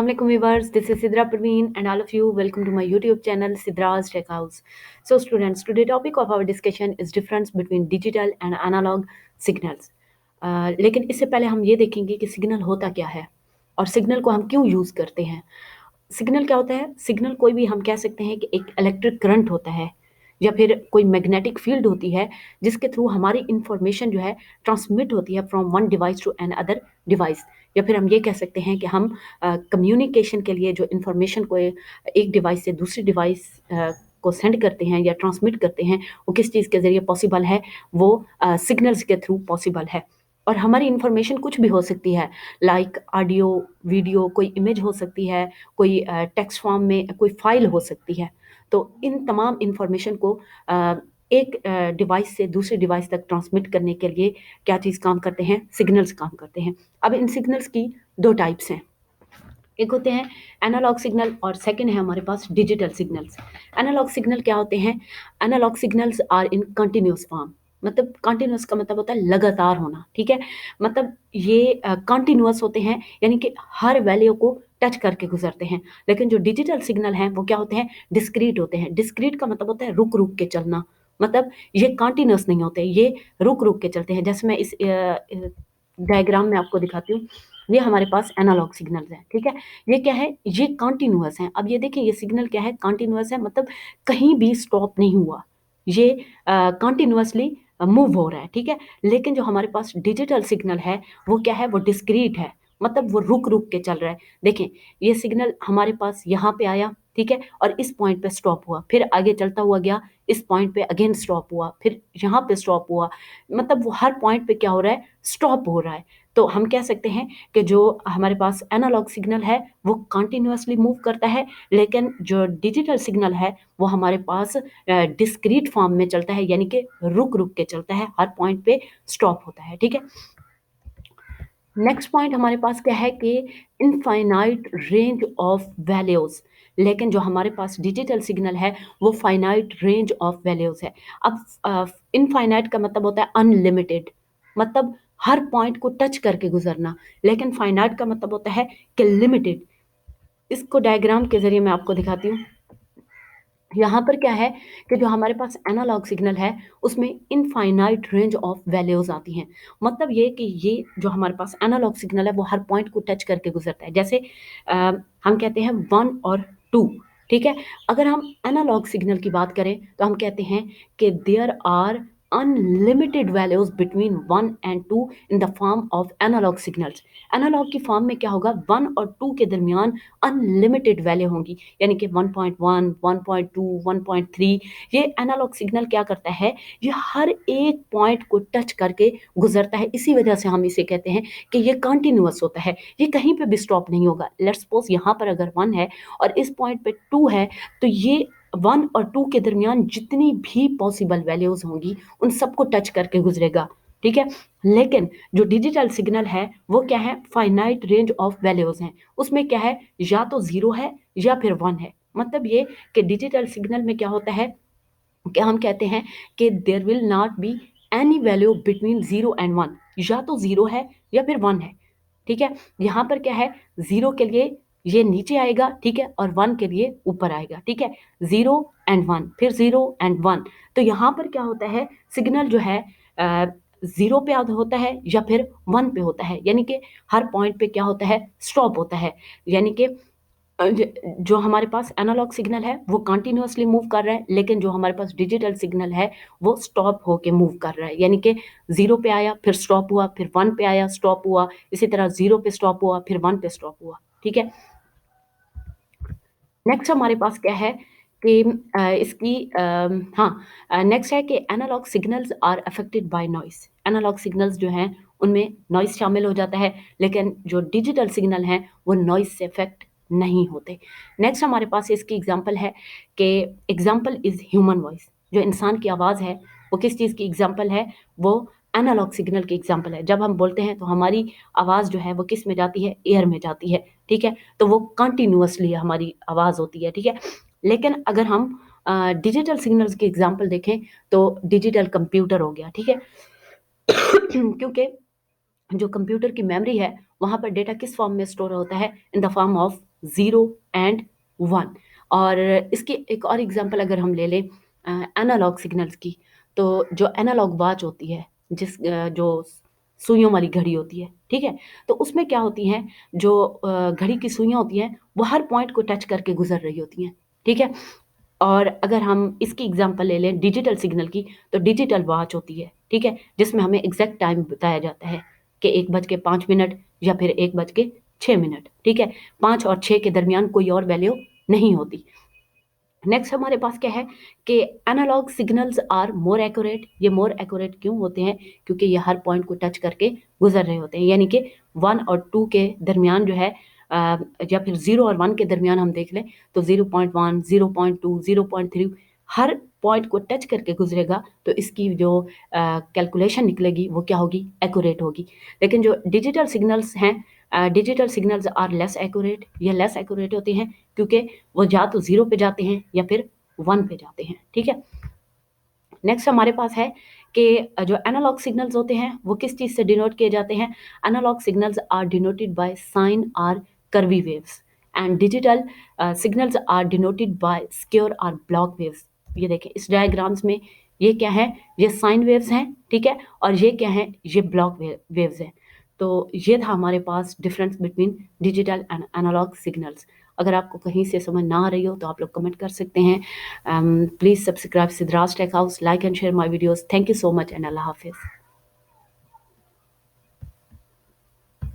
Assalamualaikum viewers, this is Sidra Parveen and all of you welcome to my YouTube channel Sidra's Tech House. So students, today topic of our discussion is difference between digital and analog signals. लेकिन इससे पहले हम ये देखेंगे कि signal होता क्या है और सिग्नल को हम क्यों यूज़ करते हैं। सिग्नल क्या होता है? सिग्नल कोई भी हम कह सकते हैं कि एक इलेक्ट्रिक करंट होता है या फिर कोई मैग्नेटिक फील्ड होती है जिसके थ्रू हमारी इंफॉर्मेशन जो है ट्रांसमिट होती है from one device to another device. या फिर हम ये कह सकते हैं कि हम कम्युनिकेशन के लिए जो इंफॉर्मेशन को एक डिवाइस से दूसरी डिवाइस को सेंड करते हैं या ट्रांसमिट करते हैं, वो किस चीज़ के ज़रिए पॉसिबल है? वो सिग्नल्स के थ्रू पॉसिबल है। और हमारी इंफॉर्मेशन कुछ भी हो सकती है, लाइक ऑडियो, वीडियो, कोई इमेज हो सकती है, कोई टेक्स्ट फॉर्म में कोई फाइल हो सकती है। तो इन तमाम इंफॉर्मेशन को एक डिवाइस से दूसरे डिवाइस तक ट्रांसमिट करने के लिए क्या चीज़ काम करते हैं? सिग्नल्स काम करते हैं। अब इन सिग्नल्स की दो टाइप्स हैं, एक होते हैं एनालॉग सिग्नल और सेकंड है हमारे पास डिजिटल सिग्नल्स। एनालॉग सिग्नल क्या होते हैं? Analog signals are in continuous form. मतलब कंटिन्यूअस का मतलब होता है लगातार होना, ठीक है? मतलब ये कंटिन्यूअस होते हैं, यानी कि हर वैल्यू को टच करके गुजरते हैं। लेकिन जो डिजिटल सिग्नल हैं वो क्या होते हैं? डिस्क्रीट होते हैं। डिस्क्रीट का मतलब होता है रुक रुक के चलना। मतलब ये कंटिन्यूअस नहीं होते, ये रुक रुक के चलते हैं। जैसे मैं इस डायग्राम में आपको दिखाती हूँ, ये हमारे पास एनालॉग सिग्नल्स हैं, ठीक है? ये क्या है? ये कंटिन्यूअस है। अब ये देखिए, ये सिग्नल क्या है? कंटिन्यूअस है, मतलब कहीं भी स्टॉप नहीं हुआ, ये कंटिन्यूअसली मूव हो रहा है, ठीक है? लेकिन जो हमारे पास डिजिटल सिग्नल है वो क्या है? वो डिस्क्रीट है, मतलब वो रुक रुक के चल रहा है। देखें, ये सिग्नल हमारे पास यहाँ पे आया, ठीक है, और इस पॉइंट पे स्टॉप हुआ, फिर आगे चलता हुआ गया, इस पॉइंट पे अगेन स्टॉप हुआ, फिर यहाँ पे स्टॉप हुआ। मतलब वो हर पॉइंट पे क्या हो रहा है? स्टॉप हो रहा है। तो हम कह सकते हैं कि जो हमारे पास एनालॉग सिग्नल है वो कंटिन्यूअसली मूव करता है, लेकिन जो डिजिटल सिग्नल है वो हमारे पास डिस्क्रीट फॉर्म में चलता है, यानी कि रुक रुक के चलता है, हर पॉइंट पे स्टॉप होता है, ठीक है? नेक्स्ट पॉइंट हमारे पास क्या है कि इनफाइनाइट रेंज ऑफ वैल्यूज। लेकिन जो हमारे पास डिजिटल सिग्नल है वो फाइनाइट रेंज ऑफ वैल्यूज है। अब इनफाइनाइट का मतलब होता है अनलिमिटेड, मतलब हर पॉइंट को टच करके गुजरना। लेकिन फाइनाइट का मतलब होता है कि लिमिटेड। इसको डायग्राम के जरिए मैं आपको दिखाती हूँ। यहाँ पर क्या है कि जो हमारे पास एनालॉग सिग्नल है उसमें इनफाइनाइट रेंज ऑफ वैल्यूज आती हैं। मतलब ये कि ये जो हमारे पास एनालॉग सिग्नल है वो हर पॉइंट को टच करके गुजरता है। जैसे हम कहते हैं 1 और 2, ठीक है? अगर हम एनालॉग सिग्नल की बात करें तो हम कहते हैं कि there are unlimited values between 1 and 2 in the form of analog signals. Analog की फॉर्म में क्या होगा? 1 और 2 के दरमियान अनलिमिटेड वैल्यू होंगी, यानी कि 1.1, 1.2, 1.3। ये एनालॉग सिग्नल क्या करता है? ये हर एक पॉइंट को टच करके गुजरता है। इसी वजह से हम इसे कहते हैं कि ये कंटिन्यूअस होता है, ये कहीं पे भी स्टॉप नहीं होगा। लेट्स सपोज यहाँ पर अगर 1 है और इस पॉइंट पे 2 है, तो ये 1 और 2 के दरमियान जितनी भी पॉसिबल वैल्यूज होंगी उन सबको टच करके गुजरेगा, ठीक है? लेकिन जो डिजिटल सिग्नल है वो क्या है? फाइनाइट रेंज ऑफ वैल्यूज हैं। उसमें क्या है? या तो 0 है या फिर 1 है। मतलब ये कि डिजिटल सिग्नल में क्या होता है कि हम कहते हैं कि there will not be any value between 0 and 1। या तो 0 है या फिर 1 है, ठीक है? यहाँ पर क्या है? 0 के लिए ये नीचे आएगा, ठीक है, और 1 के लिए ऊपर आएगा, ठीक है? 0 and 1, फिर 0 and 1। तो यहाँ पर क्या होता है? सिग्नल जो है 0 पे होता है या फिर 1 पे होता है, यानी कि हर पॉइंट पे क्या होता है? स्टॉप होता है। यानी कि जो हमारे पास एनालॉग सिग्नल है वो कंटिन्यूअसली मूव कर रहा है, लेकिन जो हमारे पास डिजिटल सिग्नल है वो स्टॉप होके मूव कर रहा है। यानी कि 0 पे आया फिर स्टॉप हुआ, फिर 1 पे आया स्टॉप हुआ, इसी तरह 0 पे स्टॉप हुआ, फिर 1 पे स्टॉप हुआ, ठीक है? नेक्स्ट हमारे पास क्या है कि इसकी हाँ, नेक्स्ट है कि analog signals are affected by noise. Analog signals जो हैं उनमें नॉइस शामिल हो जाता है, लेकिन जो डिजिटल सिग्नल हैं वो नॉइस से अफेक्ट नहीं होते। नेक्स्ट हमारे पास इसकी एग्जांपल है कि एग्जांपल इज ह्यूमन वॉइस। जो इंसान की आवाज़ है वो किस चीज़ की एग्जांपल है? वो एनालॉग सिग्नल की एग्जांपल है। जब हम बोलते हैं तो हमारी आवाज़ जो है वो किस में जाती है? एयर में जाती है, ठीक है? तो वो कंटिन्यूअसली हमारी आवाज़ होती है, ठीक है? लेकिन अगर हम डिजिटल सिग्नल्स की एग्जांपल देखें तो डिजिटल कंप्यूटर हो गया, ठीक है? क्योंकि जो कंप्यूटर की मेमोरी है वहाँ पर डेटा किस फॉर्म में स्टोर होता है? इन द फॉर्म ऑफ 0 एंड 1। और इसकी एक और एग्जांपल अगर हम ले लें एनालॉग सिग्नल्स की, तो जो एनालॉग वॉच होती है, जो सुइयों वाली घड़ी होती है, ठीक है, तो उसमें क्या होती हैं, जो घड़ी की सुइयां होती हैं वो हर पॉइंट को टच करके गुजर रही होती हैं, ठीक है। और अगर हम इसकी एग्जांपल ले लें डिजिटल सिग्नल की, तो डिजिटल वॉच होती है, ठीक है, जिसमें हमें एग्जैक्ट टाइम बताया जाता है कि 1:05 या फिर 1:06, ठीक है। 5 और 6 के दरमियान कोई और वैल्यू नहीं होती। नेक्स्ट हमारे पास क्या है कि analog signals are more accurate. ये मोर एक्यूरेट क्यों होते हैं? क्योंकि ये हर पॉइंट को टच करके गुजर रहे होते हैं, यानी कि 1 और 2 के दरमियान जो है, या फिर 0 और 1 के दरमियान हम देख लें तो 0.1, 0.2, 0.3 हर पॉइंट को टच करके गुजरेगा, तो इसकी जो कैलकुलेशन निकलेगी वो क्या होगी? एक्यूरेट होगी। लेकिन जो डिजिटल सिग्नल्स हैं, digital signals are less accurate. ये लेस एक्यूरेट होते हैं क्योंकि वो या तो 0 पे जाते हैं या फिर 1 पे जाते हैं, ठीक है। नेक्स्ट हमारे पास है कि जो एनालॉग सिग्नल्स होते हैं वो किस चीज़ से डिनोट किए जाते हैं? Analog signals are denoted by sine or curvy waves, and digital signals are denoted by square or block waves. ये देखें इस डायग्राम्स में, ये क्या है? ये साइन वेव्स हैं, ठीक है, और ये क्या है? ये ब्लॉक वेव्स हैं। तो ये था हमारे पास difference between digital and analog signals. अगर आपको कहीं से समझ ना आ रही हो तो आप लोग कमेंट कर सकते हैं। Please subscribe Siddharth Tech House, like and share my videos. Thank you so much and Allah Hafiz.